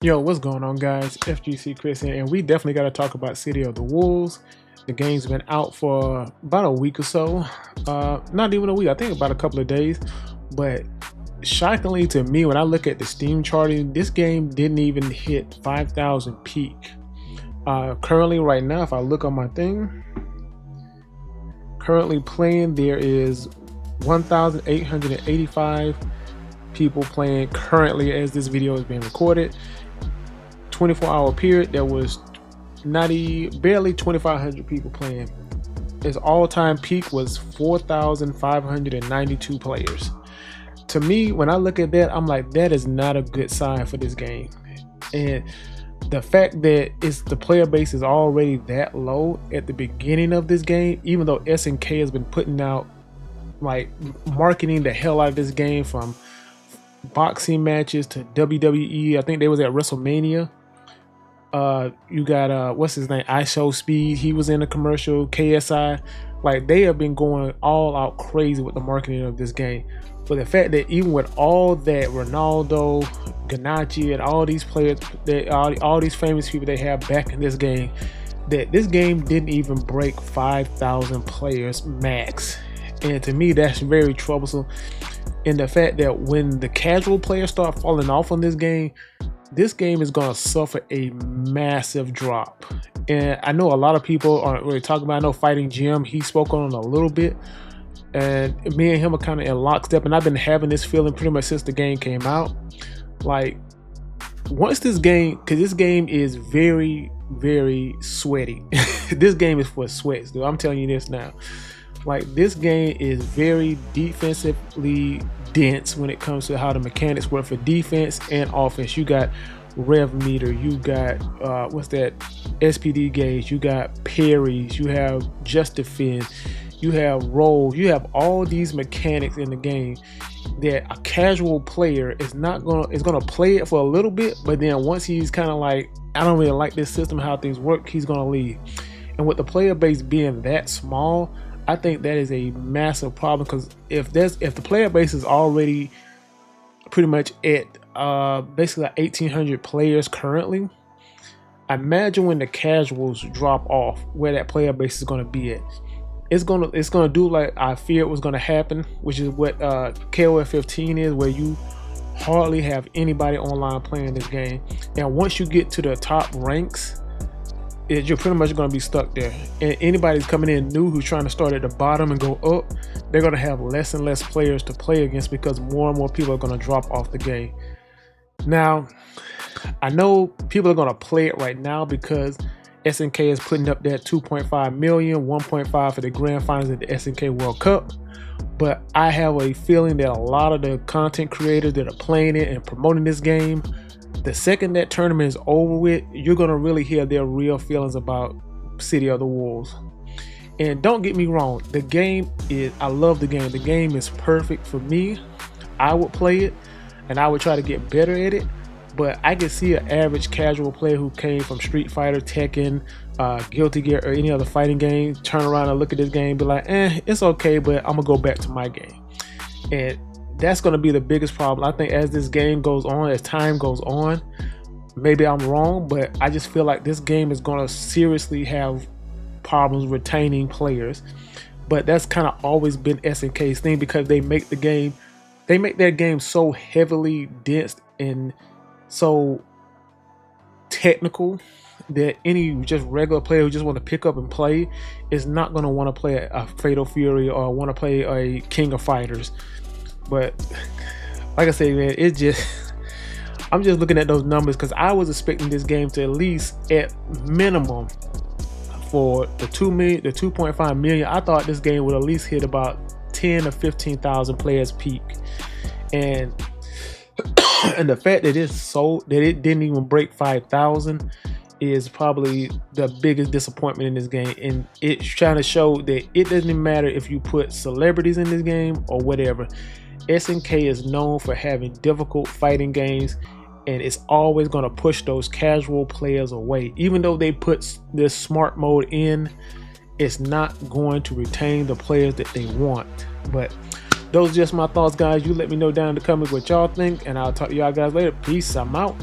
Yo, what's going on, guys? FGC Chris here, and we definitely got to talk about City of the Wolves. The game's been out for about a week or so. Not even a week, I think about a couple of days. But shockingly to me, when I look at the Steam charting, this game didn't even hit 5,000 peak. Currently, right now, if I look on my thing, currently playing, there is 1,885 people playing currently as this video is being recorded. 24-hour period, there was barely 2,500 people playing. Its all-time peak was 4,592 players. To me, when I look at that, I'm like, that is not a good sign for this game. And the fact that the player base is already that low at the beginning of this game, even though SNK has been putting out, like, marketing the hell out of this game, from boxing matches to WWE. I think they was at WrestleMania. You got what's his name, IShowSpeed, he was in a commercial. KSI, like, they have been going all out crazy with the marketing of this game. But the fact that even with all that, Ronaldo, Ganache, and all these players, all these famous people they have back in this game, that this game didn't even break 5,000 players max. And to me, that's very troublesome. And the fact that when the casual players start falling off on this game is going to suffer a massive drop. And I know a lot of people aren't really talking about it. I know Fighting Jim, he spoke on it a little bit, and me and him are kind of in lockstep, and I've been having this feeling pretty much since the game came out. Like, once this game, because this game is very, very sweaty. This game is for sweats, dude. I'm telling you this now. Like, this game is very defensively dense when it comes to how the mechanics work for defense and offense. You got rev meter, you got what's that, SPD gauge, you got parries, you have just defend, you have rolls, you have all these mechanics in the game that a casual player is gonna play it for a little bit, but then once he's kind of like, I don't really like this system, how things work, he's gonna leave. And with the player base being that small, I think that is a massive problem, because if the player base is already pretty much at basically like 1,800 players currently, imagine when the casuals drop off, where that player base is going to be at. It's gonna do like I fear it was going to happen, which is what KOF 15 is, where you hardly have anybody online playing this game. And once you get to the top ranks, you're pretty much going to be stuck there. And anybody's coming in new who's trying to start at the bottom and go up, they're going to have less and less players to play against, because more and more people are going to drop off the game. Now, I know people are going to play it right now because SNK is putting up that 2.5 million, 1.5 for the grand finals at the SNK World Cup. But I have a feeling that a lot of the content creators that are playing it and promoting this game, the second that tournament is over with, you're going to really hear their real feelings about City of the Wolves. And don't get me wrong, the game is, I love the game. The game is perfect for me. I would play it, and I would try to get better at it. But I can see an average casual player who came from Street Fighter, Tekken, Guilty Gear, or any other fighting game, turn around and look at this game and be like, it's okay, but I'm going to go back to my game. And that's going to be the biggest problem. I think as this game goes on, as time goes on, maybe I'm wrong, but I just feel like this game is going to seriously have problems retaining players. But that's kind of always been SNK's thing, because they make their game so heavily dense and so technical that any just regular player who just want to pick up and play is not going to want to play a Fatal Fury or want to play a King of Fighters. But like I say, man, I'm just looking at those numbers, because I was expecting this game to at least, at minimum, for the 2.5 million. I thought this game would at least hit about 10 or 15,000 players peak. And the fact that it didn't even break 5,000 is probably the biggest disappointment in this game. And it's trying to show that it doesn't matter if you put celebrities in this game or whatever. SNK is known for having difficult fighting games, and it's always going to push those casual players away. Even though they put this smart mode in, it's not going to retain the players that they want. But those are just my thoughts, guys. You let me know down in the comments what y'all think, and I'll talk to y'all guys later. Peace. I'm out.